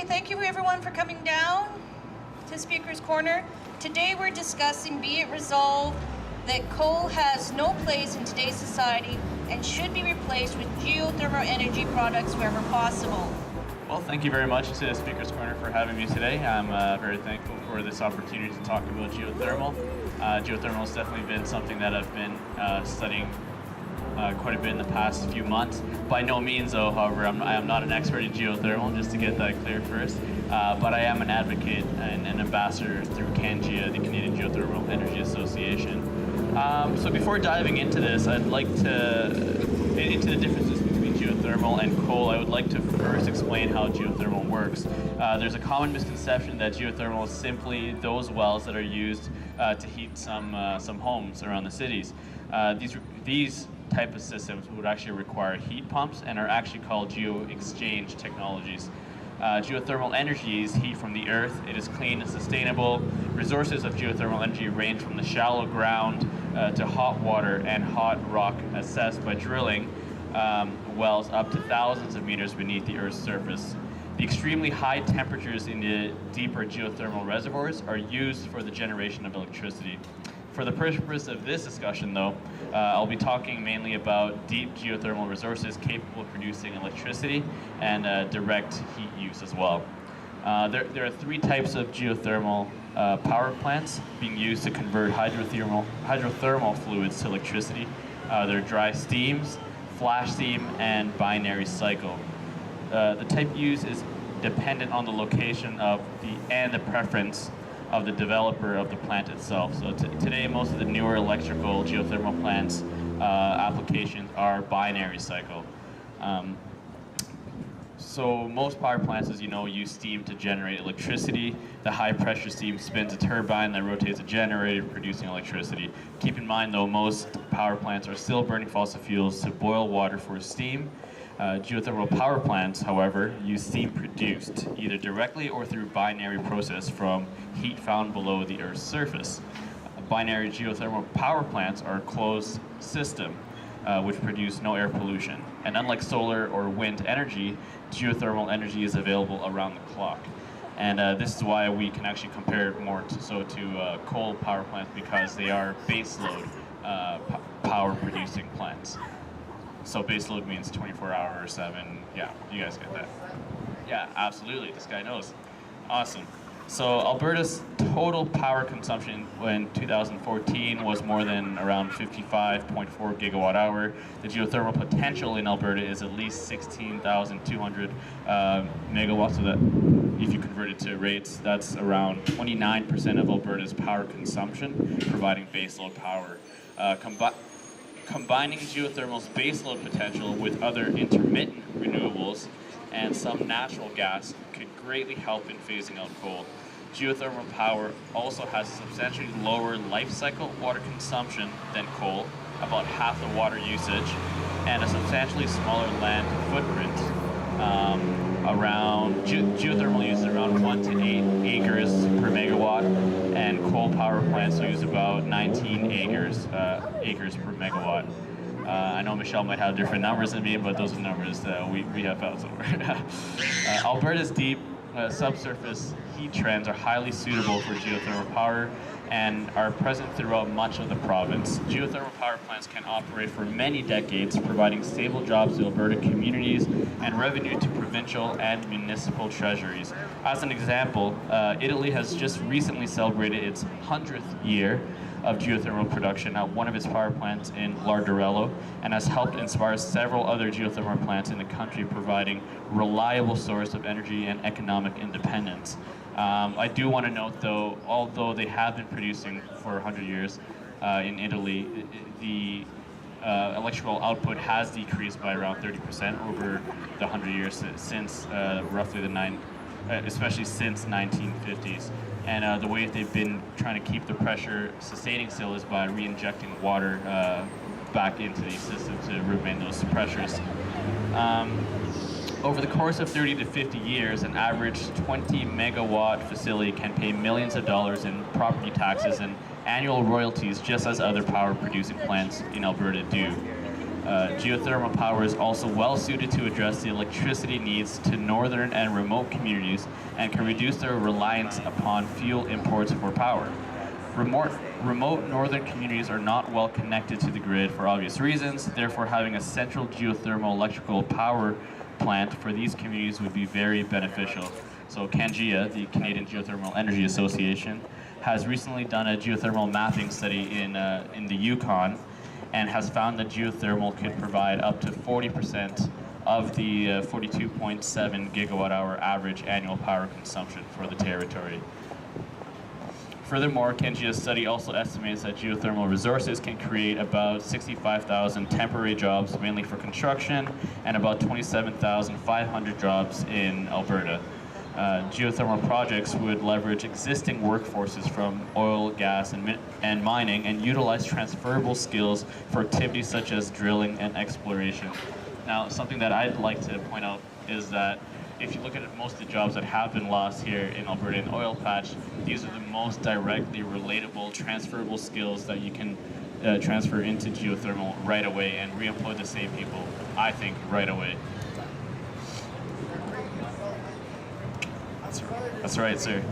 thank you everyone for coming down to Speaker's Corner. Today we're discussing be it resolved that coal has no place in today's society and should be replaced with geothermal energy products wherever possible. Well, thank you very much to Speaker's Corner for having me today. I'm very thankful for this opportunity to talk about geothermal. Geothermal has definitely been something that I've been studying quite a bit in the past few months. By no means, though, however, I am not an expert in geothermal, just to get that clear first. But I am an advocate and an ambassador through CANGEA, the Canadian Geothermal Energy Association. So before diving into this, I'd like to, into the differences between geothermal and coal, I would like to first explain how geothermal works. There's a common misconception that geothermal is simply those wells that are used to heat some homes around the cities. These type of systems would actually require heat pumps and are actually called geo-exchange technologies. Geothermal energy is heat from the earth. It is clean and sustainable. Resources of geothermal energy range from the shallow ground to hot water and hot rock assessed by drilling wells up to thousands of meters beneath the Earth's surface. The extremely high temperatures in the deeper geothermal reservoirs are used for the generation of electricity. For the purpose of this discussion, though, I'll be talking mainly about deep geothermal resources capable of producing electricity and direct heat use as well. There are three types of geothermal power plants being used to convert hydrothermal fluids to electricity. They're dry steams, flash steam, and binary cycle. The type used is dependent on the location of and the preference of the developer of the plant itself. So today, most of the newer electrical geothermal plants applications are binary cycle. So most power plants, as you know, use steam to generate electricity. The high pressure steam spins a turbine that rotates a generator, producing electricity. Keep in mind, though, most power plants are still burning fossil fuels to boil water for steam. Geothermal power plants, however, use steam produced either directly or through binary process from heat found below the Earth's surface. Binary geothermal power plants are a closed system which produce no air pollution. And unlike solar or wind energy, geothermal energy is available around the clock. And this is why we can actually compare it more to coal power plants, because they are baseload power producing plants. So baseload means 24 or 7. Yeah, you guys get that. Yeah, absolutely. This guy knows. Awesome. So Alberta's total power consumption in 2014 was more than around 55.4 gigawatt hour. The geothermal potential in Alberta is at least 16,200 megawatts. So that, if you convert it to rates, that's around 29% of Alberta's power consumption, providing baseload power. Combining geothermal's baseload potential with other intermittent renewables and some natural gas could greatly help in phasing out coal. Geothermal power also has substantially lower life cycle water consumption than coal, about half the water usage, and a substantially smaller land footprint. Geothermal uses around 1 to 8 acres per megawatt, and coal power plants use about 19 acres per megawatt. I know Michelle might have different numbers than me, but those are numbers that we have found somewhere. Alberta's deep subsurface heat trends are highly suitable for geothermal power and are present throughout much of the province. Geothermal power plants can operate for many decades, providing stable jobs to Alberta communities and revenue to provincial and municipal treasuries. As an example, Italy has just recently celebrated its 100th year of geothermal production at one of its power plants in Larderello, and has helped inspire several other geothermal plants in the country, providing reliable source of energy and economic independence. I do want to note, though, although they have been producing for 100 years in Italy, the electrical output has decreased by around 30% over the 100 years since roughly especially since 1950s. And the way they've been trying to keep the pressure sustaining still is by re-injecting water back into the system to remain those pressures. Over the course of 30 to 50 years, an average 20 megawatt facility can pay millions of dollars in property taxes and annual royalties, just as other power producing plants in Alberta do. Geothermal power is also well suited to address the electricity needs to northern and remote communities and can reduce their reliance upon fuel imports for power. Remote northern communities are not well connected to the grid for obvious reasons, therefore having a central geothermal electrical power plant for these communities would be very beneficial. So CANGEA, the Canadian Geothermal Energy Association, has recently done a geothermal mapping study in the Yukon and has found that geothermal could provide up to 40% of the 42.7 gigawatt hour average annual power consumption for the territory. Furthermore, CANGEA's study also estimates that geothermal resources can create about 65,000 temporary jobs, mainly for construction, and about 27,500 jobs in Alberta. Geothermal projects would leverage existing workforces from oil, gas, and mining, and utilize transferable skills for activities such as drilling and exploration. Now, something that I'd like to point out is that if you look at most of the jobs that have been lost here in Alberta in oil patch, these are the most directly relatable, transferable skills that you can transfer into geothermal right away and re-employ the same people, I think, right away. That's right, sir.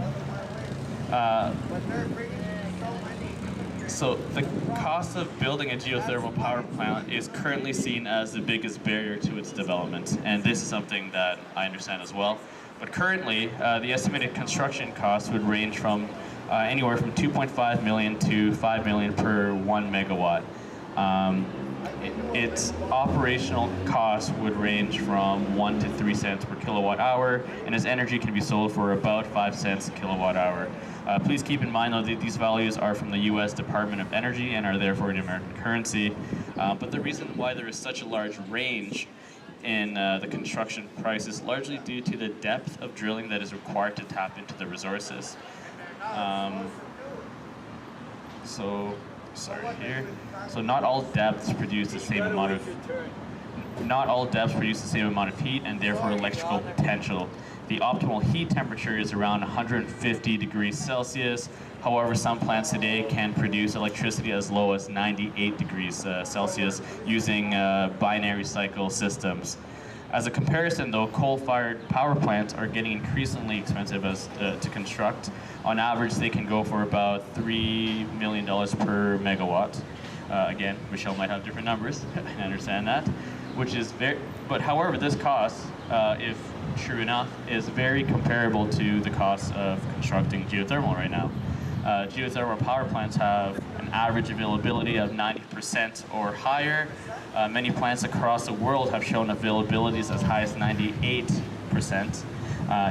So the cost of building a geothermal power plant is currently seen as the biggest barrier to its development, and this is something that I understand as well. But currently, the estimated construction cost would range from anywhere from 2.5 million to 5 million per 1 megawatt. Its operational cost would range from 1 to 3 cents per kilowatt hour, and its energy can be sold for about 5 cents a kilowatt hour. Please keep in mind, though, that these values are from the U.S. Department of Energy and are therefore in American currency. But the reason why there is such a large range in the construction price is largely due to the depth of drilling that is required to tap into the resources. So not all depths produce the same amount of heat and therefore electrical potential. The optimal heat temperature is around 150 degrees Celsius. However, some plants today can produce electricity as low as 98 degrees Celsius using binary cycle systems. As a comparison, though, coal-fired power plants are getting increasingly expensive to construct. On average, they can go for about $3 million per megawatt. Again, Michelle might have different numbers, I understand that. But however, this cost, if true enough, is very comparable to the cost of constructing geothermal right now. Geothermal power plants have an average availability of 90% or higher. Many plants across the world have shown availabilities as high as 98%.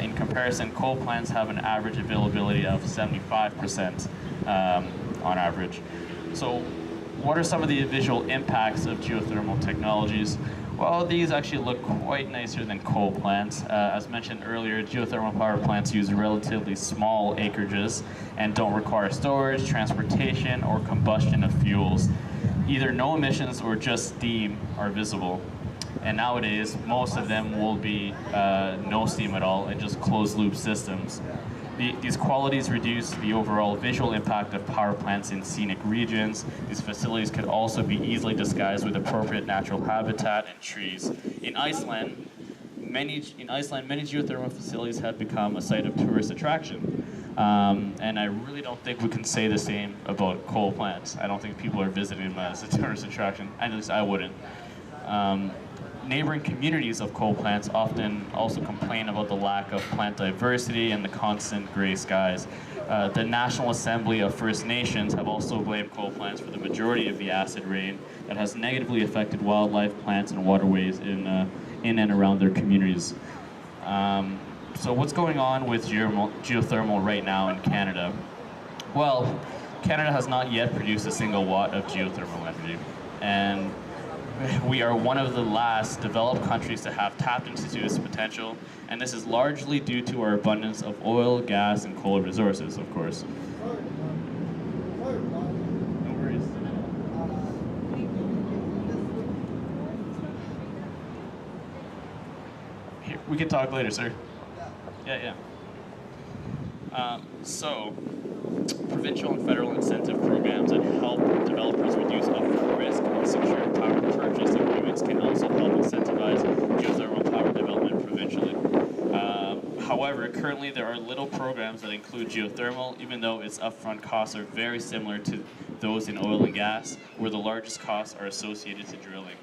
In comparison, coal plants have an average availability of 75% on average. So what are some of the visual impacts of geothermal technologies? Well, these actually look quite nicer than coal plants. As mentioned earlier, geothermal power plants use relatively small acreages and don't require storage, transportation, or combustion of fuels. Either no emissions or just steam are visible. And nowadays, most of them will be no steam at all and just closed-loop systems. These qualities reduce the overall visual impact of power plants in scenic regions. These facilities could also be easily disguised with appropriate natural habitat and trees. In Iceland, many geothermal facilities have become a site of tourist attraction. And I really don't think we can say the same about coal plants. I don't think people are visiting them as a tourist attraction. At least I wouldn't. Neighboring communities of coal plants often also complain about the lack of plant diversity and the constant gray skies. The National Assembly of First Nations have also blamed coal plants for the majority of the acid rain that has negatively affected wildlife, plants, and waterways in and around their communities. So what's going on with geothermal right now in Canada? Well, Canada has not yet produced a single watt of geothermal energy, and we are one of the last developed countries to have tapped into its potential, and this is largely due to our abundance of oil, gas, and coal resources, of course. No worries. Here, we can talk later, sir. Yeah. So, provincial and federal incentive programs that help developers reduce upfront risk on secure power purchase agreements can also help incentivize geothermal power development provincially. However, currently there are little programs that include geothermal, even though its upfront costs are very similar to those in oil and gas, where the largest costs are associated to drilling.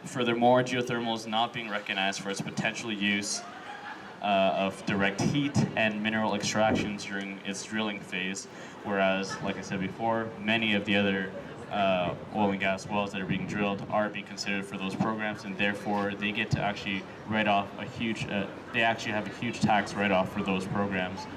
Furthermore, geothermal is not being recognized for its potential use of direct heat and mineral extractions during its drilling phase, whereas, like I said before, many of the other oil and gas wells that are being drilled are being considered for those programs, and therefore they get to actually write off a huge, they actually have a huge tax write-off for those programs.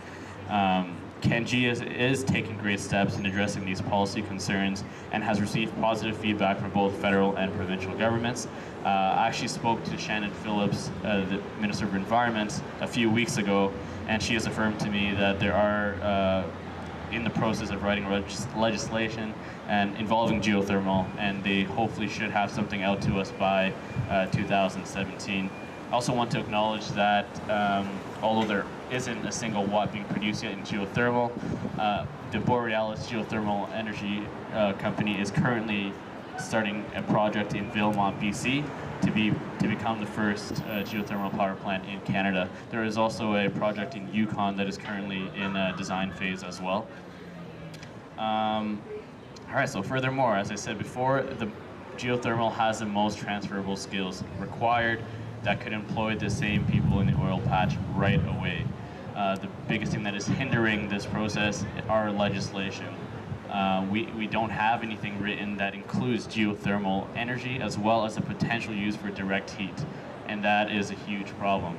CANGEA is taking great steps in addressing these policy concerns and has received positive feedback from both federal and provincial governments. I actually spoke to Shannon Phillips, the Minister of Environment, a few weeks ago, and she has affirmed to me that there are in the process of writing legislation and involving geothermal, and they hopefully should have something out to us by 2017. I also want to acknowledge that although there isn't a single watt being produced yet in geothermal, the Borealis Geothermal Energy Company is currently starting a project in Vilmont, BC, to become the first geothermal power plant in Canada. There is also a project in Yukon that is currently in a design phase as well. All right, so furthermore, as I said before, the geothermal has the most transferable skills required that could employ the same people in the oil patch right away. The biggest thing that is hindering this process are legislation. We don't have anything written that includes geothermal energy as well as the potential use for direct heat, and that is a huge problem.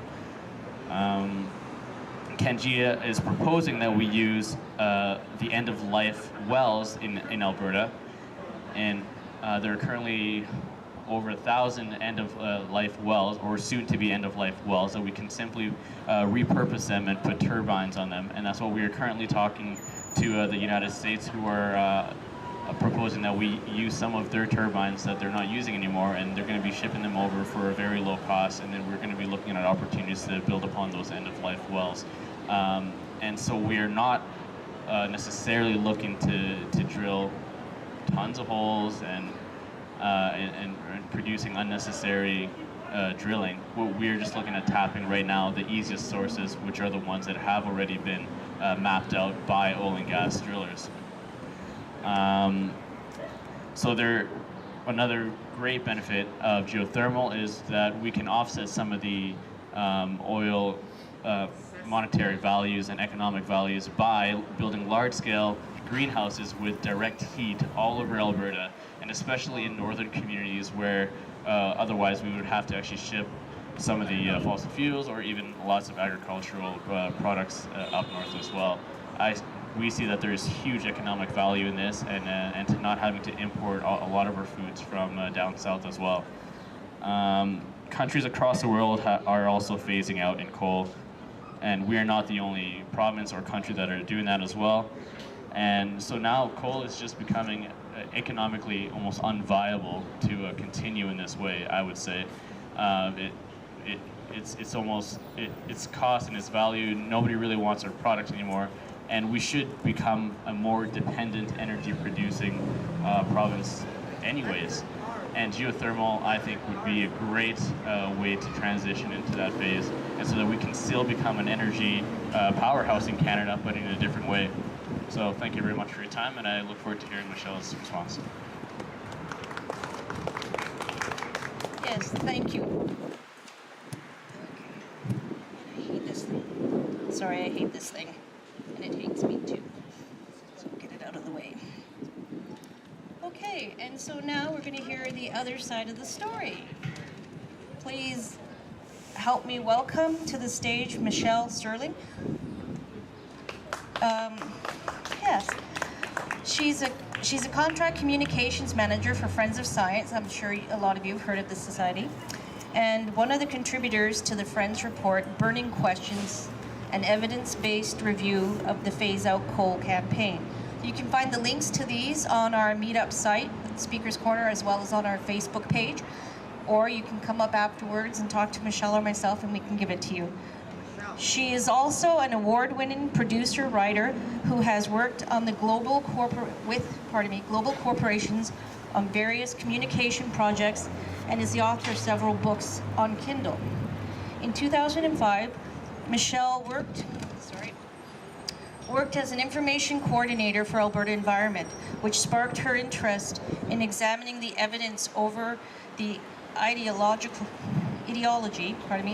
CANGEA is proposing that we use the end-of-life wells in Alberta, and there are currently over 1,000 end-of-life wells, or soon-to-be end-of-life wells, that we can simply repurpose them and put turbines on them, and that's what we are currently talking to the United States, who are proposing that we use some of their turbines that they're not using anymore, and they're going to be shipping them over for a very low cost, and then we're going to be looking at opportunities to build upon those end-of-life wells. And so we are not necessarily looking to drill tons of holes and producing unnecessary drilling. We're just looking at tapping right now the easiest sources, which are the ones that have already been mapped out by oil and gas drillers. So another great benefit of geothermal is that we can offset some of the oil monetary values and economic values by building large-scale greenhouses with direct heat all over Alberta, and especially in northern communities where otherwise we would have to actually ship some of the fossil fuels or even lots of agricultural products up north as well. We see that there is huge economic value in this, and to not having to import a lot of our foods from down south as well. Countries across the world are also phasing out in coal, and we are not the only province or country that are doing that as well. And so now coal is just becoming economically almost unviable to continue in this way, I would say. Its cost and its value, nobody really wants our product anymore, and we should become a more dependent energy producing province anyways. And geothermal, I think, would be a great way to transition into that phase, and so that we can still become an energy powerhouse in Canada, but in a different way. So thank you very much for your time, and I look forward to hearing Michelle's response. Yes, thank you. Okay. I hate this thing. Sorry, I hate this thing. And it hates me too. So get it out of the way. Okay, and so now we're going to hear the other side of the story. Please help me welcome to the stage Michelle Stirling. Yes, she's a contract communications manager for Friends of Science. I'm sure a lot of you have heard of this society. And one of the contributors to the Friends report, Burning Questions, an evidence-based review of the Phase Out Coal campaign. You can find the links to these on our meetup site, Speaker's Corner, as well as on our Facebook page. Or you can come up afterwards and talk to Michelle or myself, and we can give it to you. She is also an award-winning producer-writer who has worked on the global corporations on various communication projects and is the author of several books on Kindle. In 2005, Michelle worked as an information coordinator for Alberta Environment, which sparked her interest in examining the evidence over the ideology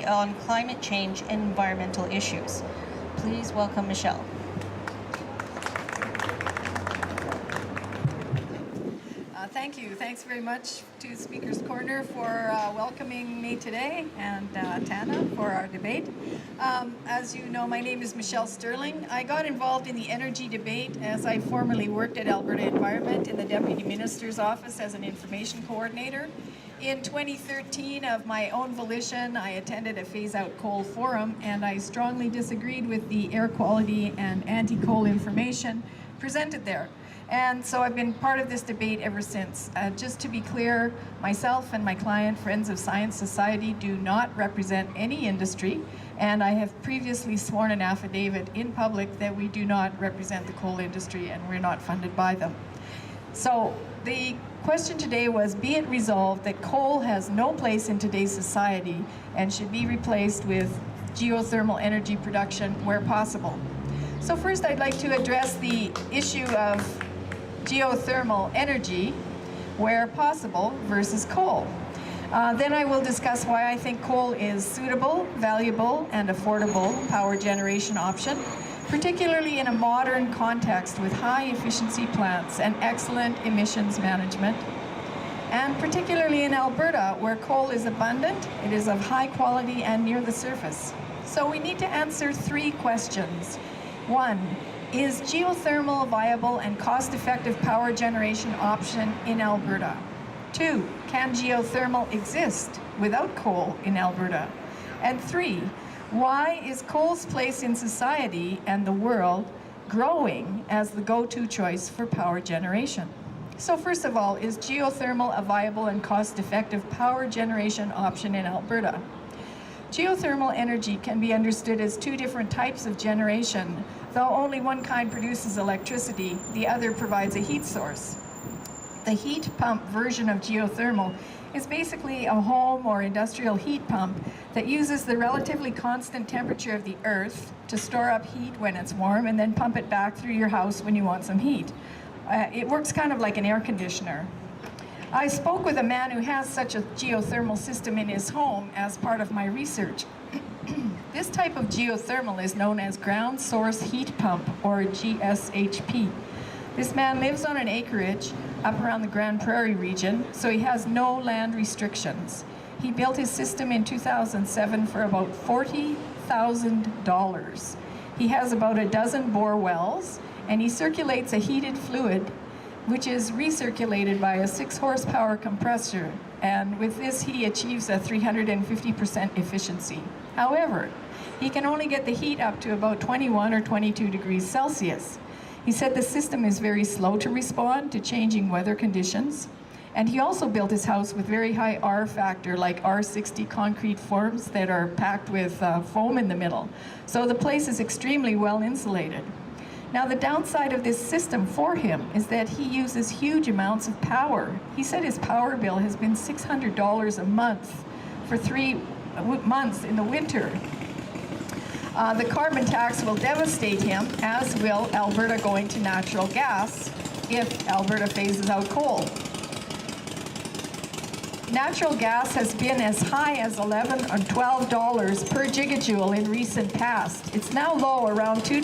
on climate change and environmental issues. Please welcome Michelle. Thank you. Thanks very much to Speaker's Corner for welcoming me today, and Thana for our debate. As you know, my name is Michelle Stirling. I got involved in the energy debate as I formerly worked at Alberta Environment in the Deputy Minister's Office as an information coordinator. In 2013, of my own volition, I attended a phase-out coal forum, and I strongly disagreed with the air quality and anti-coal information presented there. And so I've been part of this debate ever since. Just to be clear, myself and my client, Friends of Science Society, do not represent any industry, and I have previously sworn an affidavit in public that we do not represent the coal industry and we're not funded by them. So the question today was, be it resolved that coal has no place in today's society and should be replaced with geothermal energy production where possible. So first I'd like to address the issue of geothermal energy where possible versus coal. Then I will discuss why I think coal is suitable, valuable, and affordable power generation option, particularly in a modern context with high efficiency plants and excellent emissions management, and particularly in Alberta where coal is abundant, it is of high quality and near the surface. So we need to answer three questions. One, is geothermal a viable and cost-effective power generation option in Alberta? Two, can geothermal exist without coal in Alberta? And three, why is coal's place in society and the world growing as the go-to choice for power generation? So first of all, is geothermal a viable and cost-effective power generation option in Alberta? Geothermal energy can be understood as two different types of generation. Though only one kind produces electricity, the other provides a heat source. The heat pump version of geothermal is basically a home or industrial heat pump that uses the relatively constant temperature of the earth to store up heat when it's warm and then pump it back through your house when you want some heat. It works kind of like an air conditioner. I spoke with a man who has such a geothermal system in his home as part of my research. This type of geothermal is known as ground source heat pump, or GSHP. This man lives on an acreage up around the Grand Prairie region, so he has no land restrictions. He built his system in 2007 for about $40,000. He has about a dozen bore wells, and he circulates a heated fluid which is recirculated by a 6-horsepower compressor, and with this he achieves a 350% efficiency. However, he can only get the heat up to about 21 or 22 degrees Celsius. He said the system is very slow to respond to changing weather conditions, and he also built his house with very high R factor, like R60 concrete forms that are packed with foam in the middle. So the place is extremely well insulated. Now, the downside of this system for him is that he uses huge amounts of power. He said his power bill has been $600 a month for 3 months in the winter. The carbon tax will devastate him, as will Alberta going to natural gas if Alberta phases out coal. Natural gas has been as high as $11 or $12 per gigajoule in recent past. It's now low, around $2.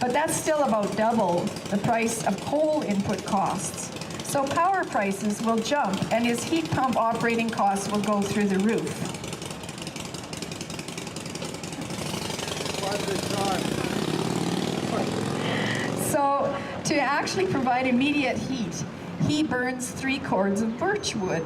But that's still about double the price of coal input costs. So power prices will jump, and his heat pump operating costs will go through the roof. So to actually provide immediate heat, he burns 3 cords of birch wood.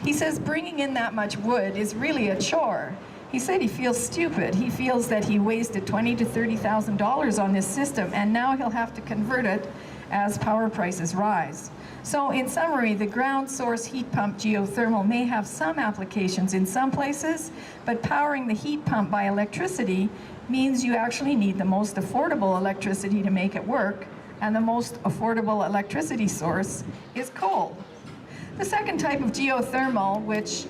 He says bringing in that much wood is really a chore. He said he feels stupid. He feels that he wasted $20,000 to $30,000 on this system, and now he'll have to convert it as power prices rise. So in summary, the ground source heat pump geothermal may have some applications in some places, but powering the heat pump by electricity means you actually need the most affordable electricity to make it work, and the most affordable electricity source is coal. The second type of geothermal, which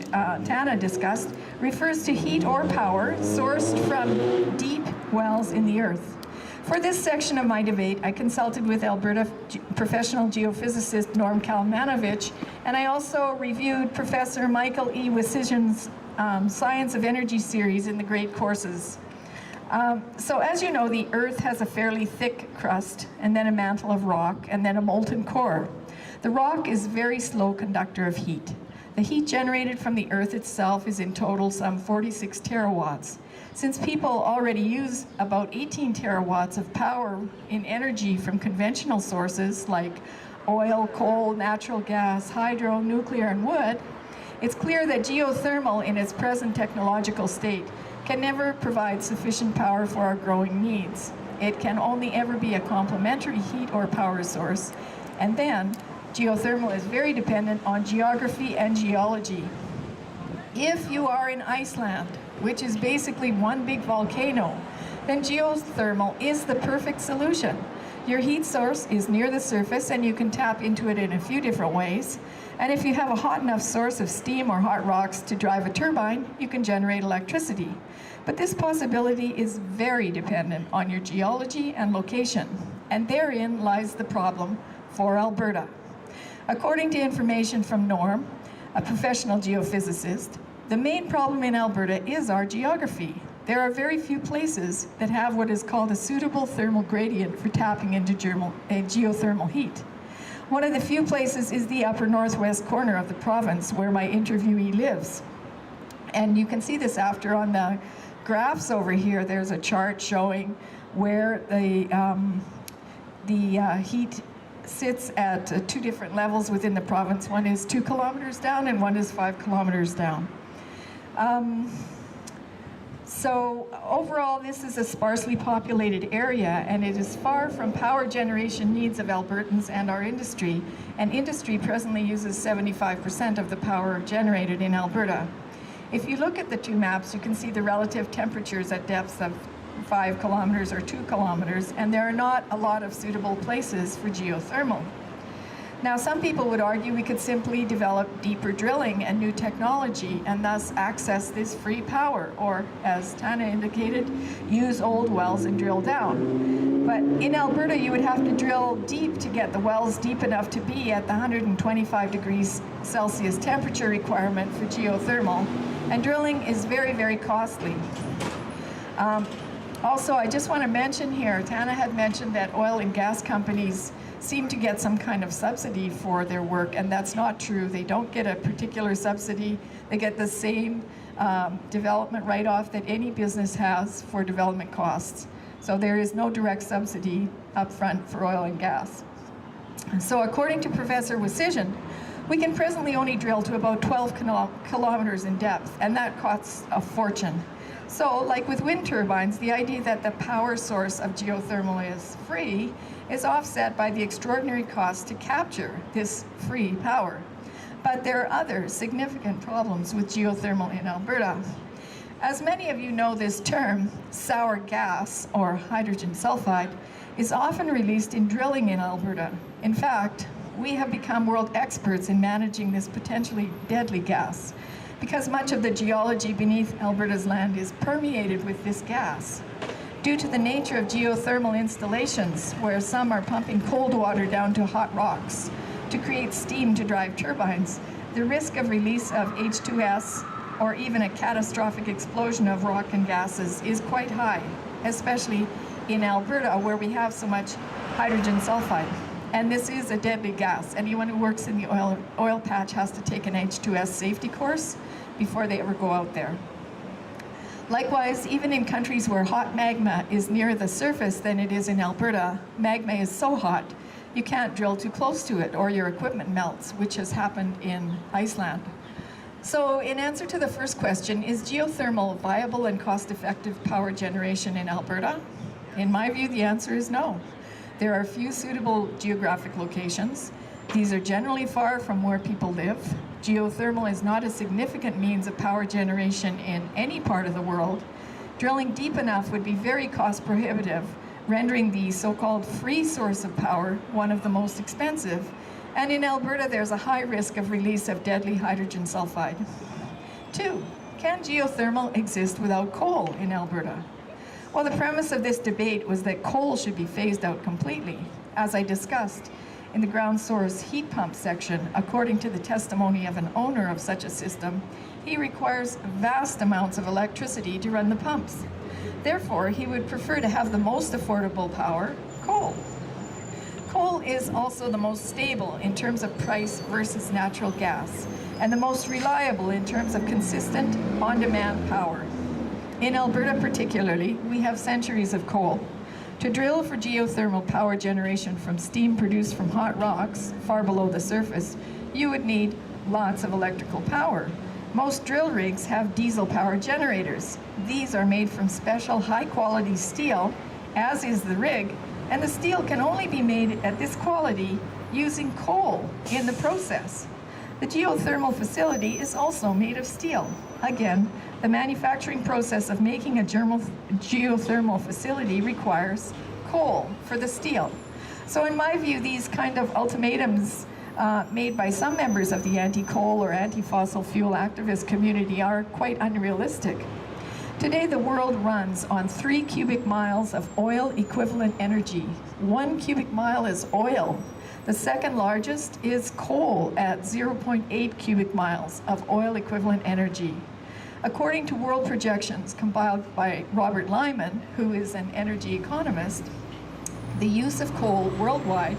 Thana discussed, refers to heat or power sourced from deep wells in the earth. For this section of my debate, I consulted with Alberta professional geophysicist Norm Kalmanovich, and I also reviewed Professor Michael E. Wisijan's Science of Energy series in the Great Courses. So as you know, the Earth has a fairly thick crust, and then a mantle of rock, and then a molten core. The rock is a very slow conductor of heat. The heat generated from the Earth itself is in total some 46 terawatts. Since people already use about 18 terawatts of power in energy from conventional sources like oil, coal, natural gas, hydro, nuclear, and wood, it's clear that geothermal in its present technological state can never provide sufficient power for our growing needs. It can only ever be a complementary heat or power source. And then, geothermal is very dependent on geography and geology. If you are in Iceland, which is basically one big volcano, then geothermal is the perfect solution. Your heat source is near the surface and you can tap into it in a few different ways. And if you have a hot enough source of steam or hot rocks to drive a turbine, you can generate electricity. But this possibility is very dependent on your geology and location. And therein lies the problem for Alberta. According to information from Norm, a professional geophysicist, the main problem in Alberta is our geography. There are very few places that have what is called a suitable thermal gradient for tapping into geothermal heat. One of the few places is the upper northwest corner of the province where my interviewee lives. And you can see this after on the graphs over here. There's a chart showing where the heat sits at two different levels within the province. One is 2 kilometers down and one is 5 kilometers down. So overall, this is a sparsely populated area, and it is far from power generation needs of Albertans and our industry. And industry presently uses 75% of the power generated in Alberta. If you look at the two maps, you can see the relative temperatures at depths of 5 kilometers or 2 kilometers, and there are not a lot of suitable places for geothermal. Now, some people would argue we could simply develop deeper drilling and new technology and thus access this free power, or as Thana indicated, use old wells and drill down. But in Alberta, you would have to drill deep to get the wells deep enough to be at the 125 degrees Celsius temperature requirement for geothermal, and drilling is very, very costly. Also, I just want to mention here, Thana had mentioned that oil and gas companies seem to get some kind of subsidy for their work, and that's not true. They don't get a particular subsidy. They get the same development write-off that any business has for development costs. So there is no direct subsidy up front for oil and gas. So according to Professor Wisijan, we can presently only drill to about 12 kilometers in depth, and that costs a fortune. So, like with wind turbines, the idea that the power source of geothermal is free is offset by the extraordinary cost to capture this free power. But there are other significant problems with geothermal in Alberta. As many of you know, this term, sour gas, or hydrogen sulfide, is often released in drilling in Alberta. In fact, we have become world experts in managing this potentially deadly gas, because much of the geology beneath Alberta's land is permeated with this gas. Due to the nature of geothermal installations, where some are pumping cold water down to hot rocks to create steam to drive turbines, the risk of release of H2S or even a catastrophic explosion of rock and gases is quite high, especially in Alberta, where we have so much hydrogen sulfide. And this is a deadly gas. Anyone who works in the oil patch has to take an H2S safety course before they ever go out there. Likewise, even in countries where hot magma is nearer the surface than it is in Alberta, magma is so hot you can't drill too close to it or your equipment melts, which has happened in Iceland. So in answer to the first question, is geothermal viable and cost-effective power generation in Alberta? In my view, the answer is no. There are few suitable geographic locations. These are generally far from where people live. Geothermal is not a significant means of power generation in any part of the world. Drilling deep enough would be very cost prohibitive, rendering the so-called free source of power one of the most expensive. And in Alberta, there's a high risk of release of deadly hydrogen sulfide. 2, can geothermal exist without coal in Alberta? Well, the premise of this debate was that coal should be phased out completely. As I discussed in the ground source heat pump section, according to the testimony of an owner of such a system, he requires vast amounts of electricity to run the pumps. Therefore, he would prefer to have the most affordable power, coal. Coal is also the most stable in terms of price versus natural gas, and the most reliable in terms of consistent, on-demand power. In Alberta particularly, we have centuries of coal. To drill for geothermal power generation from steam produced from hot rocks far below the surface, you would need lots of electrical power. Most drill rigs have diesel-powered generators. These are made from special high-quality steel, as is the rig, and the steel can only be made at this quality using coal in the process. The geothermal facility is also made of steel. Again, the manufacturing process of making a geothermal facility requires coal for the steel. So in my view, these kind of ultimatums made by some members of the anti-coal or anti-fossil fuel activist community are quite unrealistic. Today, the world runs on 3 cubic miles of oil equivalent energy. 1 cubic mile is oil. The second largest is coal at 0.8 cubic miles of oil equivalent energy. According to world projections compiled by Robert Lyman, who is an energy economist, the use of coal worldwide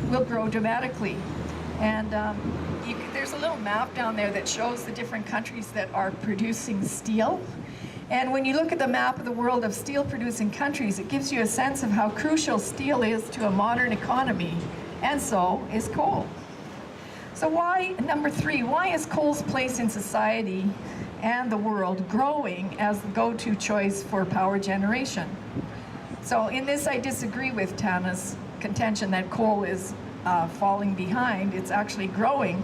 will grow dramatically. And there's a little map down there that shows the different countries that are producing steel. And when you look at the map of the world of steel-producing countries, it gives you a sense of how crucial steel is to a modern economy, and so is coal. So why, number 3, why is coal's place in society and the world growing as the go-to choice for power generation? So in this, I disagree with Thana's contention that coal is falling behind. It's actually growing.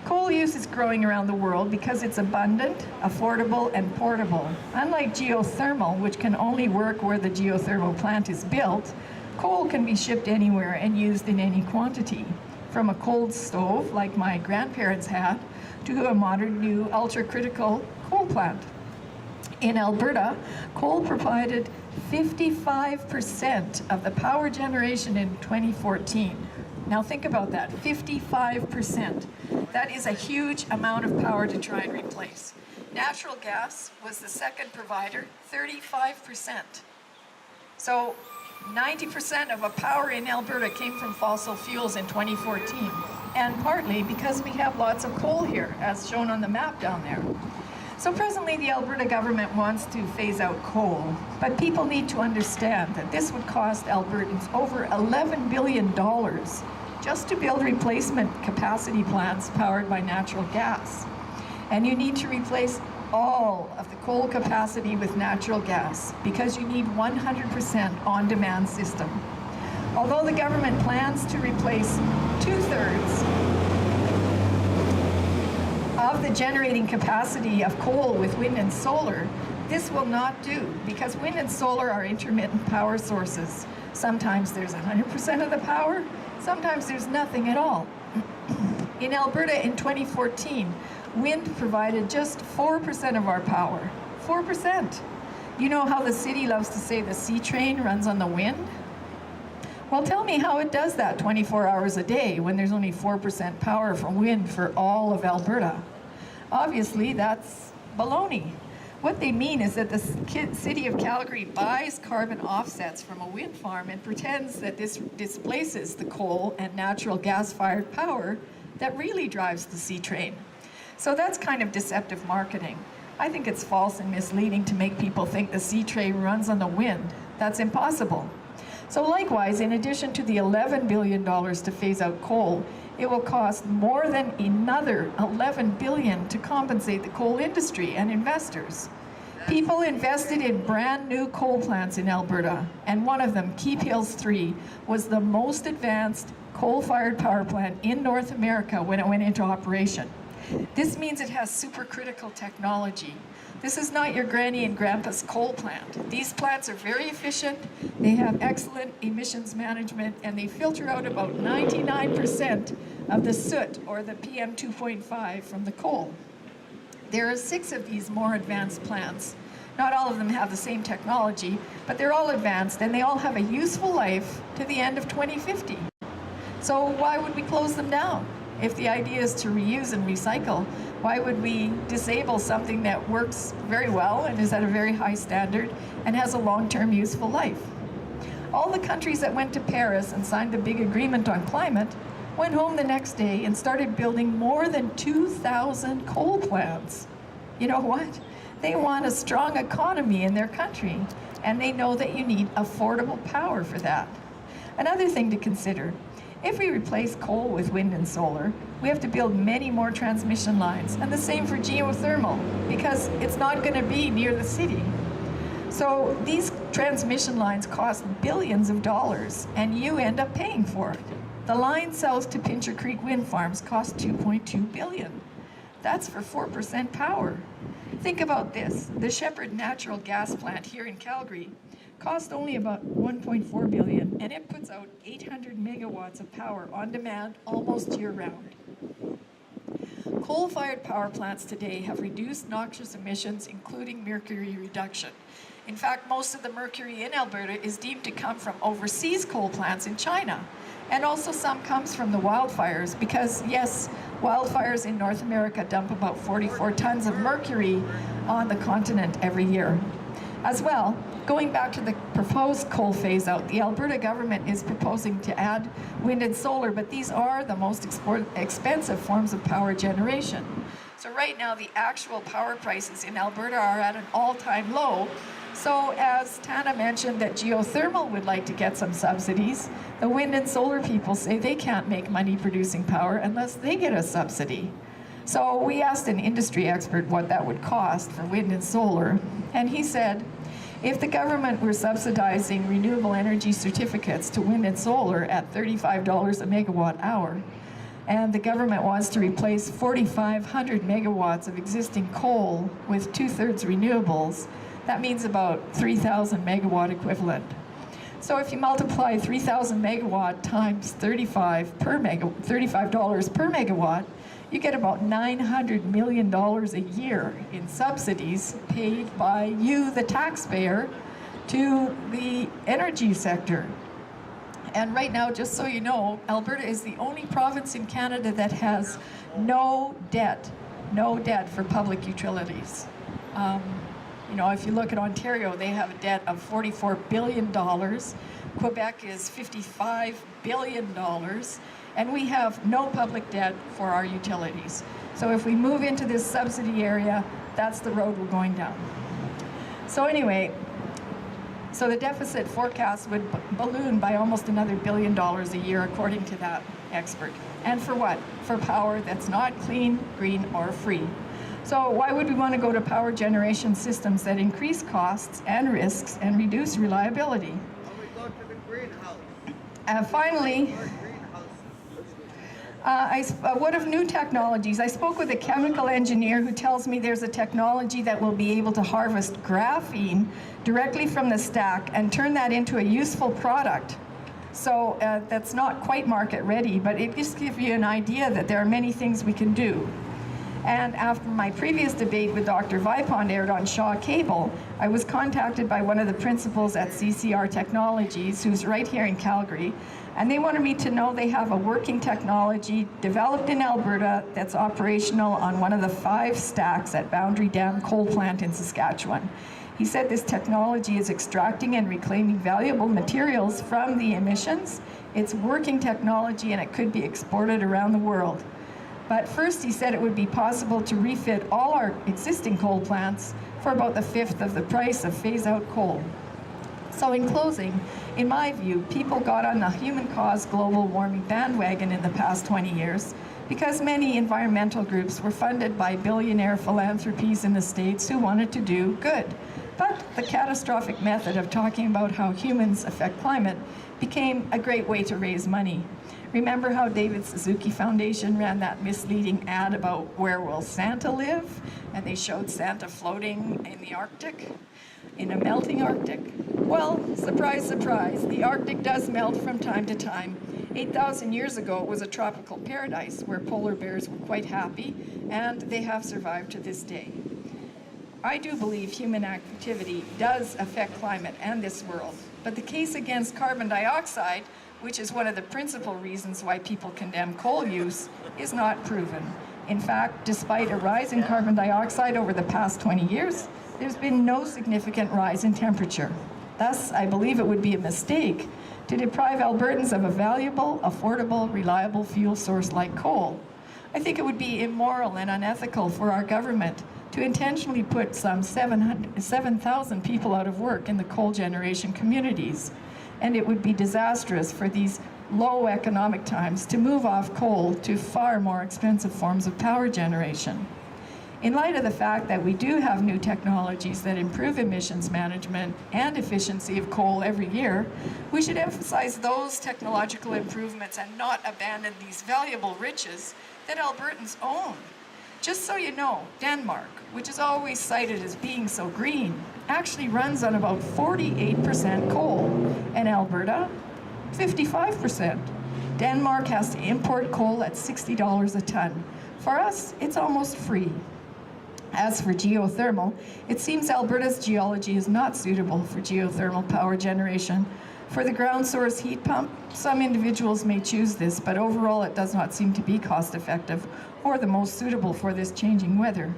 Coal use is growing around the world because it's abundant, affordable, and portable. Unlike geothermal, which can only work where the geothermal plant is built, coal can be shipped anywhere and used in any quantity, from a cold stove, like my grandparents had, to a modern new ultra-critical coal plant. In Alberta, coal provided 55% of the power generation in 2014. Now think about that, 55%. That is a huge amount of power to try and replace. Natural gas was the second provider, 35%. So 90% of the power in Alberta came from fossil fuels in 2014, and partly because we have lots of coal here, as shown on the map down there. So presently, the Alberta government wants to phase out coal, but people need to understand that this would cost Albertans over $11 billion just to build replacement capacity plants powered by natural gas. And you need to replace all of the coal capacity with natural gas because you need 100% on-demand system. Although the government plans to replace 2/3 of the generating capacity of coal with wind and solar, this will not do because wind and solar are intermittent power sources. Sometimes there's 100% of the power, sometimes there's nothing at all. In Alberta in 2014, wind provided just 4% of our power. 4%. You know how the city loves to say the C train runs on the wind? Well, tell me how it does that 24 hours a day when there's only 4% power from wind for all of Alberta. Obviously, that's baloney. What they mean is that the city of Calgary buys carbon offsets from a wind farm and pretends that this displaces the coal and natural gas-fired power that really drives the C train. So that's kind of deceptive marketing. I think it's false and misleading to make people think the C train runs on the wind. That's impossible. So likewise, in addition to the $11 billion to phase out coal, it will cost more than another $11 billion to compensate the coal industry and investors. People invested in brand new coal plants in Alberta, and one of them, Keep Hills 3, was the most advanced coal-fired power plant in North America when it went into operation. This means it has supercritical technology. This is not your granny and grandpa's coal plant. These plants are very efficient, they have excellent emissions management, and they filter out about 99% of the soot, or the PM 2.5, from the coal. There are 6 of these more advanced plants. Not all of them have the same technology, but they're all advanced, and they all have a useful life to the end of 2050. So why would we close them down? If the idea is to reuse and recycle, why would we disable something that works very well and is at a very high standard and has a long-term useful life? All the countries that went to Paris and signed the big agreement on climate went home the next day and started building more than 2,000 coal plants. You know what? They want a strong economy in their country, and they know that you need affordable power for that. Another thing to consider, if we replace coal with wind and solar, we have to build many more transmission lines, and the same for geothermal, because it's not going to be near the city. So these transmission lines cost billions of dollars, and you end up paying for it. The line south to Pincher Creek wind farms cost $2.2 billion. That's for 4% power. Think about this. The Shepard natural gas plant here in Calgary cost only about $1.4 billion, and it puts out 800 megawatts of power on demand almost year-round. Coal-fired power plants today have reduced noxious emissions, including mercury reduction. In fact, most of the mercury in Alberta is deemed to come from overseas coal plants in China. And also some comes from the wildfires, because yes, wildfires in North America dump about 44 tons of mercury on the continent every year. As well, going back to the proposed coal phase-out, the Alberta government is proposing to add wind and solar, but these are the most expensive forms of power generation. So right now, the actual power prices in Alberta are at an all-time low. So as Thana mentioned that geothermal would like to get some subsidies, the wind and solar people say they can't make money producing power unless they get a subsidy. So we asked an industry expert what that would cost for wind and solar, and he said, if the government were subsidizing renewable energy certificates to wind and solar at $35 a megawatt hour, and the government wants to replace 4,500 megawatts of existing coal with 2/3 renewables, that means about 3,000 megawatt equivalent. So if you multiply 3,000 megawatt times $35 per megawatt, you get about $900 million a year in subsidies paid by you, the taxpayer, to the energy sector. And right now, just so you know, Alberta is the only province in Canada that has no debt for public utilities. You know, if you look at Ontario, they have a debt of $44 billion. Quebec is $55 billion. And we have no public debt for our utilities. So if we move into this subsidy area, that's the road we're going down. So anyway, so the deficit forecast would balloon by almost another $1 billion a year, according to that expert. And for what? For power that's not clean, green, or free. So why would we want to go to power generation systems that increase costs and risks and reduce reliability? We go to the greenhouse. Finally, what of new technologies? I spoke with a chemical engineer who tells me there's a technology that will be able to harvest graphene directly from the stack and turn that into a useful product. So that's not quite market ready, but it just gives you an idea that there are many things we can do. And after my previous debate with Dr. Vipond aired on Shaw Cable, I was contacted by one of the principals at CCR Technologies, who's right here in Calgary, and they wanted me to know they have a working technology developed in Alberta that's operational on one of the 5 stacks at Boundary Dam Coal Plant in Saskatchewan. He said this technology is extracting and reclaiming valuable materials from the emissions. It's working technology and it could be exported around the world. But first, he said it would be possible to refit all our existing coal plants for about the 1/5 of the price of phase-out coal. So in closing, in my view, people got on the human-caused global warming bandwagon in the past 20 years because many environmental groups were funded by billionaire philanthropies in the States who wanted to do good. But the catastrophic method of talking about how humans affect climate became a great way to raise money. Remember how David Suzuki Foundation ran that misleading ad about where will Santa live? And they showed Santa floating in the Arctic, in a melting Arctic. Well, surprise, surprise, the Arctic does melt from time to time. 8,000 years ago, it was a tropical paradise where polar bears were quite happy, and they have survived to this day. I do believe human activity does affect climate and this world, but the case against carbon dioxide, which is one of the principal reasons why people condemn coal use, is not proven. In fact, despite a rise in carbon dioxide over the past 20 years, there's been no significant rise in temperature. Thus, I believe it would be a mistake to deprive Albertans of a valuable, affordable, reliable fuel source like coal. I think it would be immoral and unethical for our government to intentionally put some 7,000 people out of work in the coal generation communities. And it would be disastrous for these low economic times to move off coal to far more expensive forms of power generation. In light of the fact that we do have new technologies that improve emissions management and efficiency of coal every year, we should emphasize those technological improvements and not abandon these valuable riches that Albertans own. Just so you know, Denmark, which is always cited as being so green, actually runs on about 48% coal, and Alberta, 55%. Denmark has to import coal at $60 a ton. For us, it's almost free. As for geothermal, it seems Alberta's geology is not suitable for geothermal power generation. For the ground source heat pump, some individuals may choose this, but overall it does not seem to be cost effective or the most suitable for this changing weather.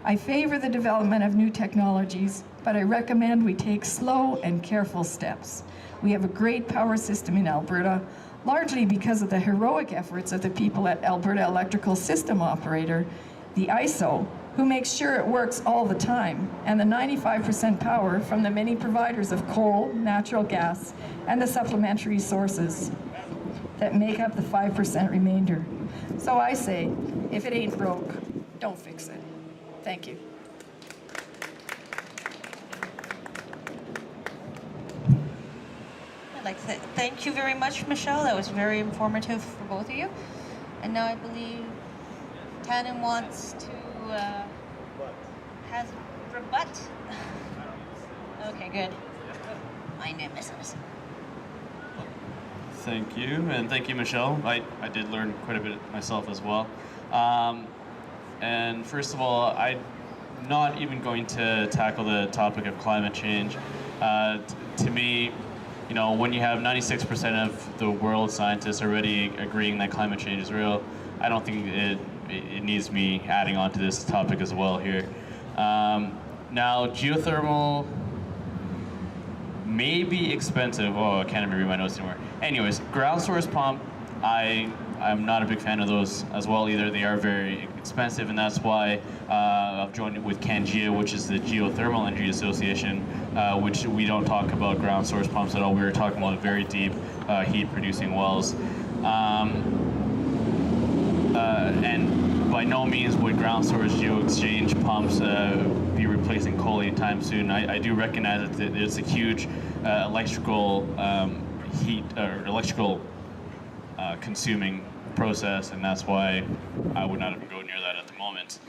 I favor the development of new technologies, but I recommend we take slow and careful steps. We have a great power system in Alberta, largely because of the heroic efforts of the people at Alberta Electrical System Operator, the ISO, who makes sure it works all the time, and the 95% power from the many providers of coal, natural gas, and the supplementary sources that make up the 5% remainder. So I say, if it ain't broke, don't fix it. Thank you. I'd like to thank you very much, Michelle. That was very informative for both of you. And now I believe Thana wants to has rebut. Okay, good. My name is. Thank you, and thank you, Michelle. I did learn quite a bit myself as well. And first of all, I'm not even going to tackle the topic of climate change. To me, you know, when you have 96% of the world scientists already agreeing that climate change is real, I don't think it needs me adding on to this topic as well here. Now, geothermal may be expensive. Oh, I can't even read my notes anymore. Anyways, ground source pump, I'm not a big fan of those as well either. They are very expensive, and that's why I've joined with CANGEA, which is the Geothermal Energy Association, which we don't talk about ground source pumps at all. We were talking about very deep heat-producing wells. And by no means would ground source geo-exchange pumps be replacing coal anytime soon. I do recognize that there's a huge electrical heat or electrical consuming process, and that's why I would not even go near that at the moment.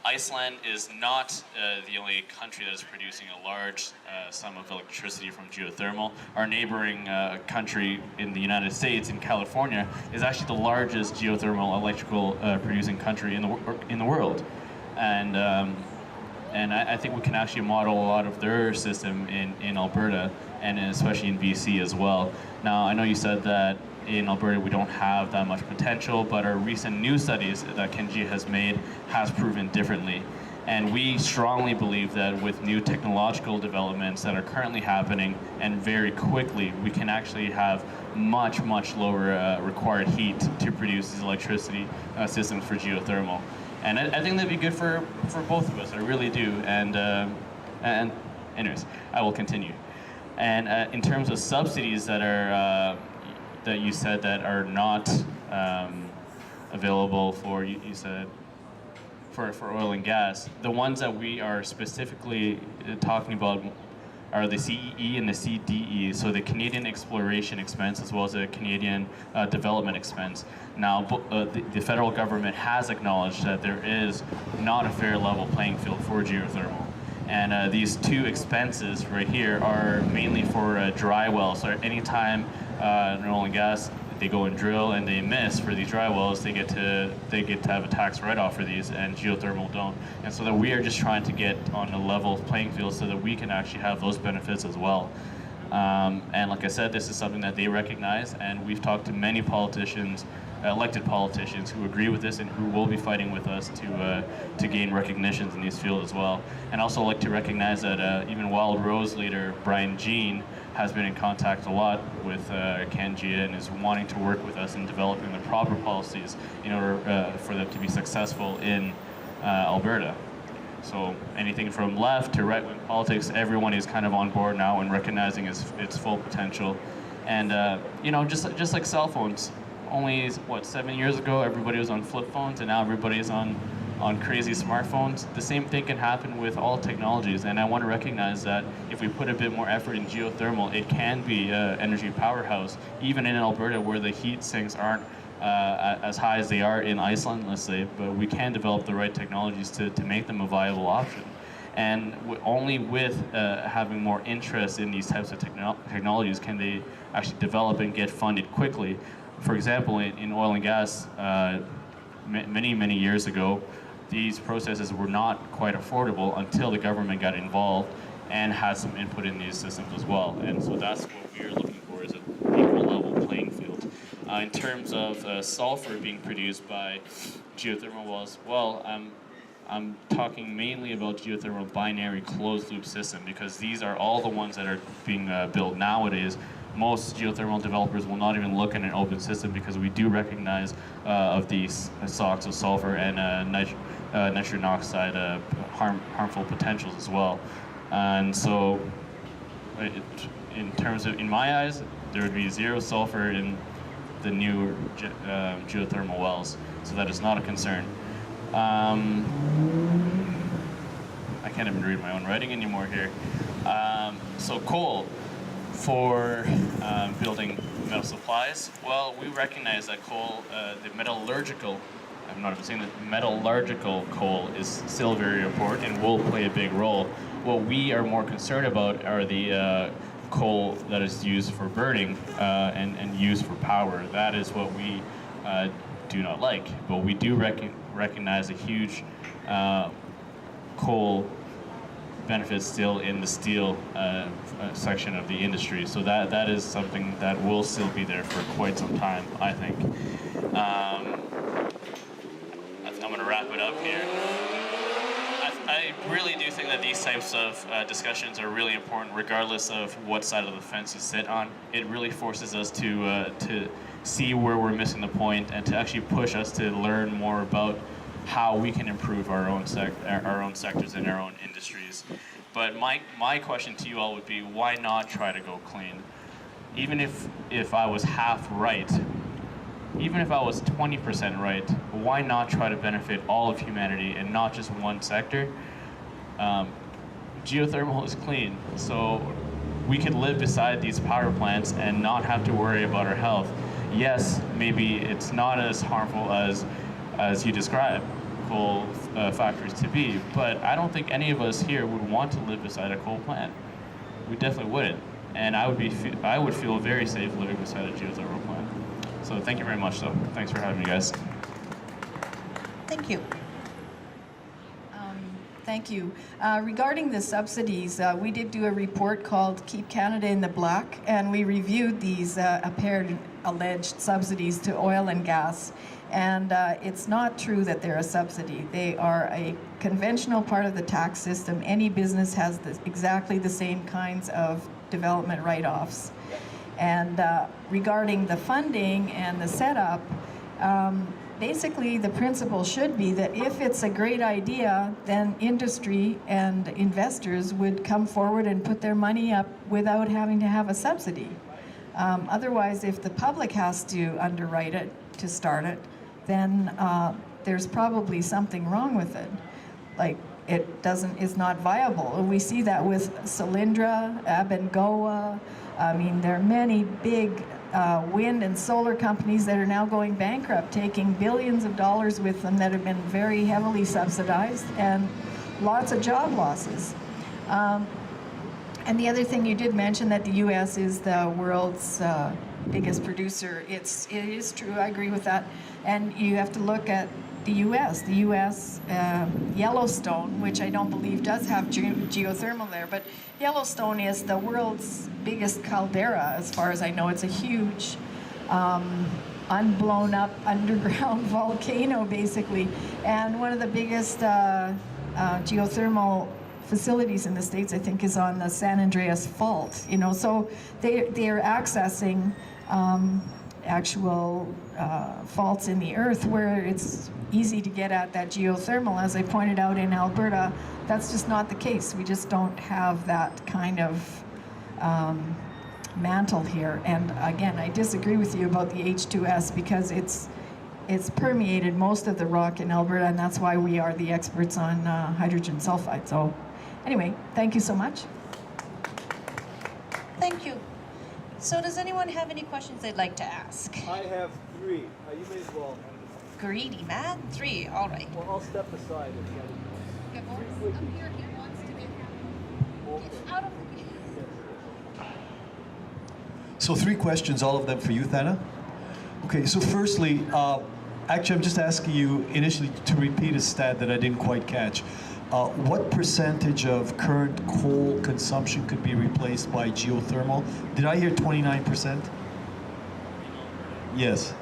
Iceland is not the only country that is producing a large sum of electricity from geothermal. Our neighboring country in the United States, in California, is actually the largest geothermal electrical producing country in the world, and I think we can actually model a lot of their system in Alberta, and especially in BC as well. Now, I know you said that in Alberta we don't have that much potential, but our recent new studies that CANGEA has made has proven differently. And we strongly believe that with new technological developments that are currently happening, and very quickly, we can actually have much, much lower required heat to produce these electricity systems for geothermal. And I think that'd be good for both of us, I really do. And anyways, I will continue. And in terms of subsidies that are that you said that are not available for, you said, for oil and gas, the ones that we are specifically talking about are the CEE and the CDE, so the Canadian Exploration Expense as well as the Canadian Development Expense. Now, the federal government has acknowledged that there is not a fair level playing field for geothermal. And these two expenses right here are mainly for dry wells. So anytime in oil and gas they go and drill and they miss for these dry wells, they get to have a tax write-off for these, and geothermal don't. And so that we are just trying to get on a level playing field so that we can actually have those benefits as well. And like I said, this is something that they recognize, and we've talked to many politicians, elected politicians, who agree with this and who will be fighting with us to gain recognitions in these fields as well. And also like to recognize that even Wild Rose leader Brian Jean has been in contact a lot with CANGEA and is wanting to work with us in developing the proper policies in order for them to be successful in Alberta. So anything from left to right-wing politics, everyone is kind of on board now and recognizing its full potential. And just like cell phones, only 7 years ago everybody was on flip phones, and now everybody's on crazy smartphones. The same thing can happen with all technologies, and I want to recognize that if we put a bit more effort in geothermal, it can be an energy powerhouse, even in Alberta where the heat sinks aren't as high as they are in Iceland, let's say, but we can develop the right technologies to make them a viable option. And only with having more interest in these types of technologies can they actually develop and get funded quickly. For example, in oil and gas, many years ago, these processes were not quite affordable until the government got involved and had some input in these systems as well. And so that's what we're looking for, is an equal level playing field. In terms of sulfur being produced by geothermal wells, well, I'm talking mainly about geothermal binary closed loop system, because these are all the ones that are being built nowadays. Most geothermal developers will not even look at an open system because we do recognize of these SOx of sulfur and nitrogen oxide harmful potentials as well. And so in my eyes, there would be zero sulfur in the new geothermal wells, so that is not a concern. I can't even read my own writing anymore here. So coal for building metal supplies. Well, we recognize that coal, the metallurgical coal is still very important and will play a big role. What we are more concerned about are the coal that is used for burning and used for power. That is what we do not like, but we do recognize a huge coal benefits still in the steel section of the industry. So that is something that will still be there for quite some time, I think. I'm going to wrap it up here. I really do think that these types of discussions are really important regardless of what side of the fence you sit on. It really forces us to see where we're missing the point and to actually push us to learn more about how we can improve our own sectors and our own industries. But my question to you all would be, why not try to go clean? Even if I was half right, even if I was 20% right, why not try to benefit all of humanity and not just one sector? Geothermal is clean, so we could live beside these power plants and not have to worry about our health. Yes, maybe it's not as harmful as you describe coal factories to be, but I don't think any of us here would want to live beside a coal plant. We definitely wouldn't, and I would feel very safe living beside a geothermal plant. So thank you very much. So thanks for having me, guys. Thank you. Thank you. Regarding the subsidies, we did do a report called Keep Canada in the Black, and we reviewed these alleged subsidies to oil and gas. And it's not true that they're a subsidy. They are a conventional part of the tax system. Any business has exactly the same kinds of development write-offs. And regarding the funding and the setup, basically the principle should be that if it's a great idea, then industry and investors would come forward and put their money up without having to have a subsidy. Otherwise, if the public has to underwrite it to start it, then there's probably something wrong with it. Like, is not viable. We see that with Solyndra, Abengoa. I mean, there are many big wind and solar companies that are now going bankrupt, taking billions of dollars with them that have been very heavily subsidized, and lots of job losses. And the other thing you did mention, that the U.S. is the world's biggest producer. It is true, I agree with that. And you have to look at the U.S. The U.S. Yellowstone, which I don't believe does have geothermal there, but Yellowstone is the world's biggest caldera, as far as I know. It's a huge unblown up underground volcano, basically, and one of the biggest geothermal facilities in the States, I think, is on the San Andreas Fault. You know, so they are accessing actual faults in the earth where it's easy to get at that geothermal. As I pointed out, in Alberta, that's just not the case. We just don't have that kind of mantle here. And again, I disagree with you about the H2S, because it's permeated most of the rock in Alberta, and that's why we are the experts on hydrogen sulfide. So anyway, thank you so much. Thank you. So does anyone have any questions they'd like to ask? I have 3. You may as well. Greedy man. 3, all right. Well, I'll step aside if you have Gabor, up here, he wants to get out of the game. So 3 questions, all of them for you, Thana. Okay, so firstly, actually I'm just asking you initially to repeat a stat that I didn't quite catch. What percentage of current coal consumption could be replaced by geothermal? Did I hear 29%? Yes.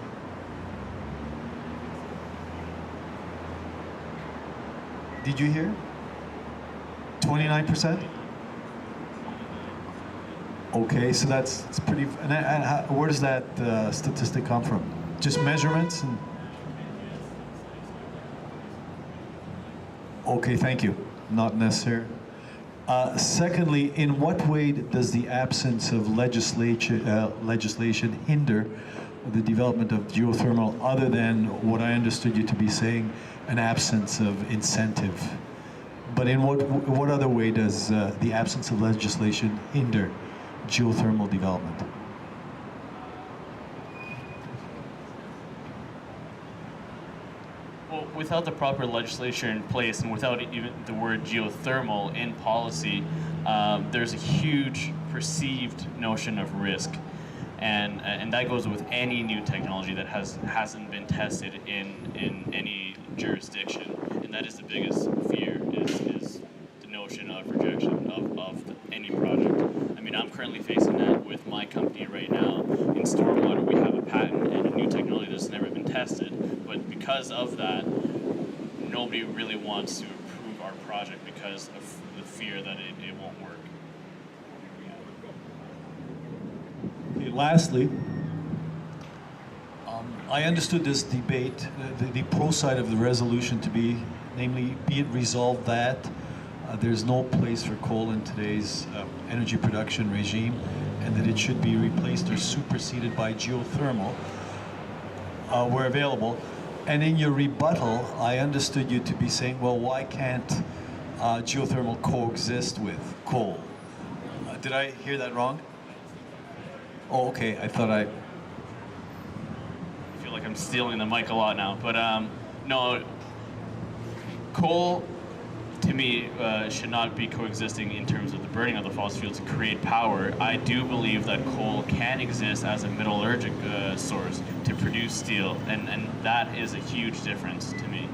Did you hear? 29%? Okay, so it's pretty. And where does that statistic come from? Just measurements? Okay, thank you. Not necessary. Secondly, in what way does the absence of legislation hinder the development of geothermal, other than what I understood you to be saying, an absence of incentive? But in what other way does the absence of legislation hinder geothermal development? Well, without the proper legislation in place, and without even the word geothermal in policy, there's a huge perceived notion of risk, and that goes with any new technology that hasn't been tested in any jurisdiction, and that is the biggest fear, is the notion of rejection of any project. I mean, I'm currently facing that with my company right now. In stormwater, we have a patent and a new technology that's never been tested, but because of that, nobody really wants to approve our project because of the fear that it won't work. Okay, lastly, I understood this debate, the pro side of the resolution to be, namely, be it resolved that there's no place for coal in today's energy production regime, and that it should be replaced or superseded by geothermal where available. And in your rebuttal, I understood you to be saying, well, why can't geothermal coexist with coal? Did I hear that wrong? Oh, okay, I thought I feel like I'm stealing the mic a lot now, but no, coal to me should not be coexisting in terms of the burning of the fossil fuels to create power. I do believe that coal can exist as a metallurgic source to produce steel, and that is a huge difference to me.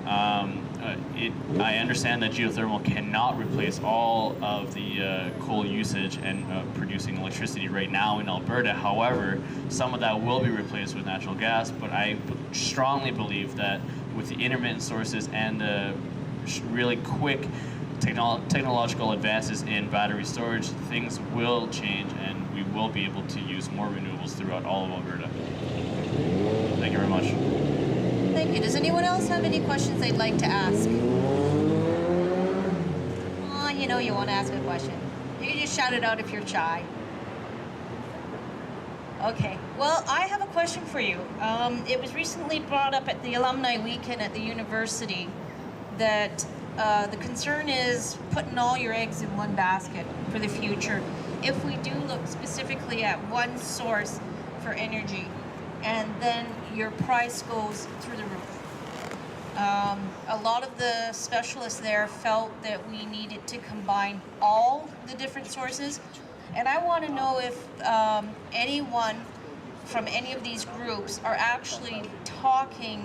I understand that geothermal cannot replace all of the coal usage and producing electricity right now in Alberta. However, some of that will be replaced with natural gas, but I strongly believe that with the intermittent sources and the really quick technological advances in battery storage, things will change and we will be able to use more renewables throughout all of Alberta. Thank you very much. Thank you. Does anyone else have any questions they'd like to ask? Oh, you know you want to ask a question. You can just shout it out if you're shy. Okay. Well, I have a question for you. It was recently brought up at the alumni weekend at the university that the concern is putting all your eggs in one basket for the future. If we do look specifically at one source for energy, and then your price goes through the roof. A lot of the specialists there felt that we needed to combine all the different sources. And I want to know if anyone from any of these groups are actually talking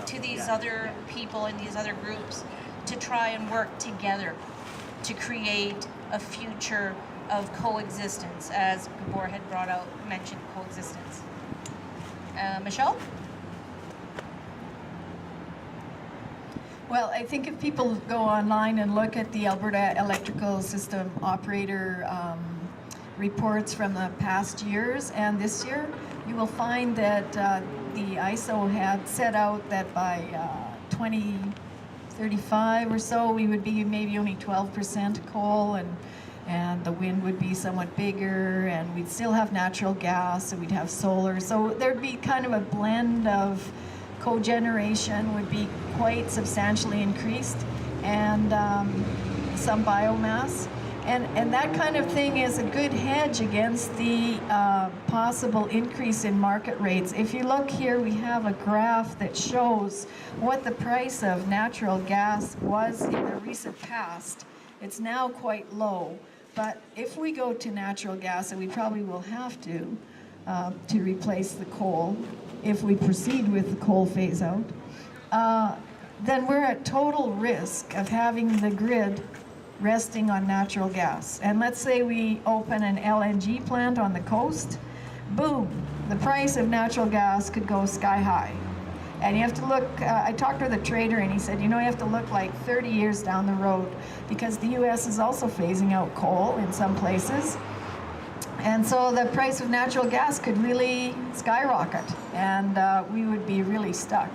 to these other people in these other groups to try and work together to create a future of coexistence, as Gabor had mentioned coexistence. Michelle? Well, I think if people go online and look at the Alberta Electrical System Operator reports from the past years and this year, you will find that the ISO had set out that by 2035 or so, we would be maybe only 12% coal, and the wind would be somewhat bigger, and we'd still have natural gas, and we'd have solar. So there'd be kind of a blend of cogeneration would be quite substantially increased, and some biomass. And that kind of thing is a good hedge against the possible increase in market rates. If you look here, we have a graph that shows what the price of natural gas was in the recent past. It's now quite low, but if we go to natural gas, and we probably will have to replace the coal, if we proceed with the coal phase out, then we're at total risk of having the grid resting on natural gas. And let's say we open an LNG plant on the coast, boom, the price of natural gas could go sky high. And you have to look, I talked with a trader and he said, you have to look like 30 years down the road, because the US is also phasing out coal in some places. And so the price of natural gas could really skyrocket, and we would be really stuck.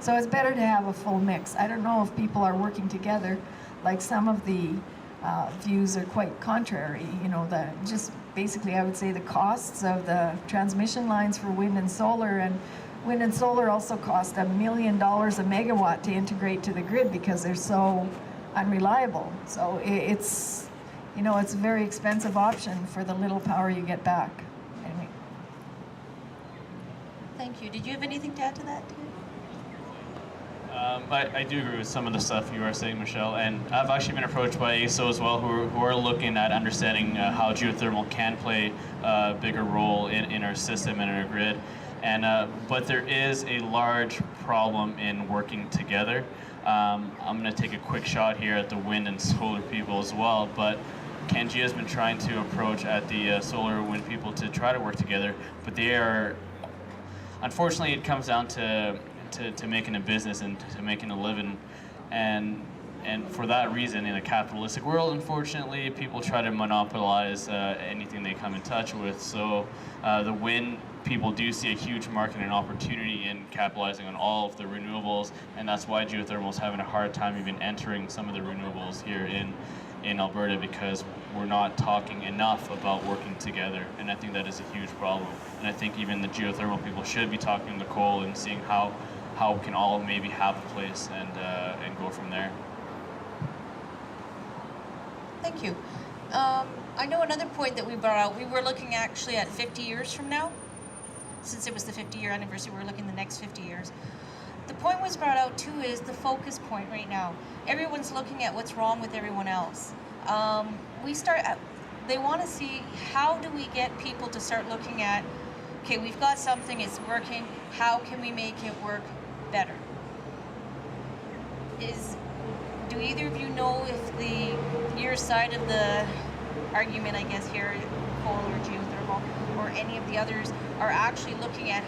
So it's better to have a full mix. I don't know if people are working together. Like, some of the views are quite contrary. Just basically, I would say the costs of the transmission lines for wind and solar also cost $1 million a megawatt to integrate to the grid because they're so unreliable. So it's a very expensive option for the little power you get back. Anyway. Thank you. Did you have anything to add to that, too? I do agree with some of the stuff you are saying, Michelle, and I've actually been approached by ASO as well, who are looking at understanding how geothermal can play a bigger role in our system and in our grid. And but there is a large problem in working together. I'm going to take a quick shot here at the wind and solar people as well, but CANGEA has been trying to approach at the solar and wind people to try to work together, but they are, unfortunately, it comes down to making a business and to making a living, and for that reason, in a capitalistic world, unfortunately, people try to monopolize anything they come in touch with. So the wind people do see a huge market and opportunity in capitalizing on all of the renewables, and that's why geothermal is having a hard time even entering some of the renewables here in Alberta, because we're not talking enough about working together, and I think that is a huge problem. And I think even the geothermal people should be talking to coal and seeing how can all maybe have a place and go from there. Thank you. I know another point that we brought out, we were looking actually at 50 years from now. Since it was the 50-year anniversary, we're looking the next 50 years. The point was brought out too is the focus point right now. Everyone's looking at what's wrong with everyone else. They want to see, how do we get people to start looking at, okay, we've got something, it's working, how can we make it work better? Do either of you know if your side of the argument, I guess here, coal or geothermal, or any of the others, are actually looking at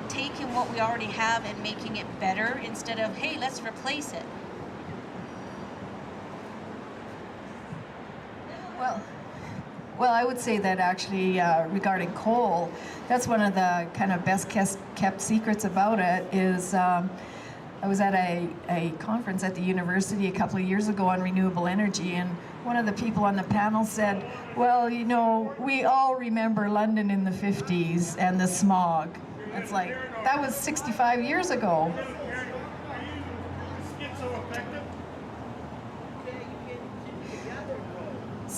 taking what we already have and making it better instead of, hey, let's replace it? Well, I would say that actually regarding coal, that's one of the kind of best kept secrets about it is I was at a conference at the university a couple of years ago on renewable energy, and one of the people on the panel said, well, we all remember London in the 50s and the smog. It's like, that was 65 years ago.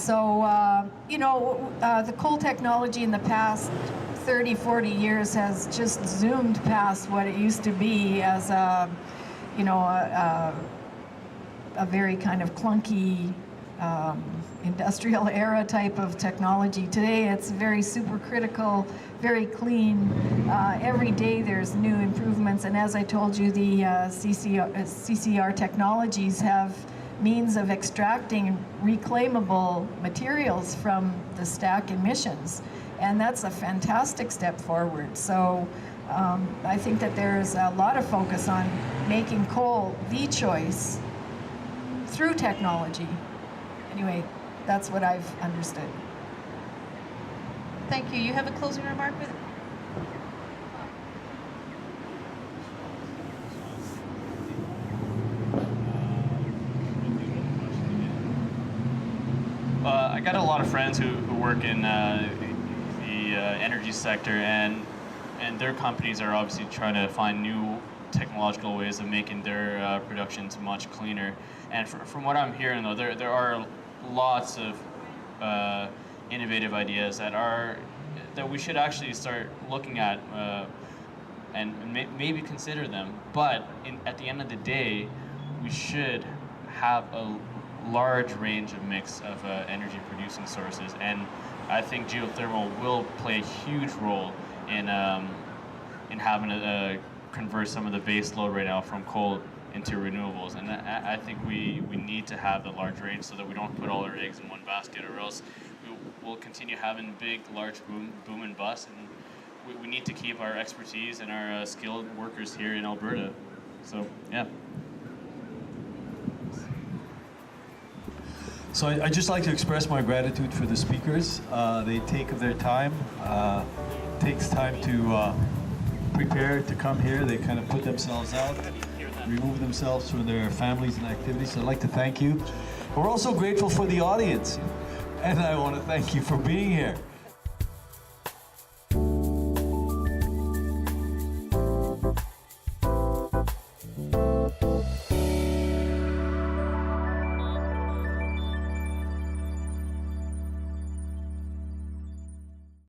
You know, the coal technology in the past 30, 40 years has just zoomed past what it used to be as a, you know, a very kind of clunky industrial era type of technology. Today it's very supercritical, very clean. Every day there's new improvements, and as I told you, the CCR technologies have means of extracting reclaimable materials from the stack emissions, and that's a fantastic step forward. So I think that there's a lot of focus on making coal the choice through technology. Anyway, that's what I've understood. Thank you. You have a closing remark with? I got a lot of friends who work in the energy sector, and their companies are obviously trying to find new technological ways of making their productions much cleaner. And from what I'm hearing, though, there are lots of innovative ideas that we should actually start looking at and maybe consider them. But at the end of the day, we should have a large range of mix of energy producing sources, and I think geothermal will play a huge role in having to convert some of the base load right now from coal into renewables. And I think we need to have the large range so that we don't put all our eggs in one basket, or else we'll continue having big, large boom and bust. And we need to keep our expertise and our skilled workers here in Alberta. So, yeah. So I'd just like to express my gratitude for the speakers. They take their time, takes time to prepare to come here. They kind of put themselves out, remove themselves from their families and activities. So I'd like to thank you. We're also grateful for the audience, and I want to thank you for being here.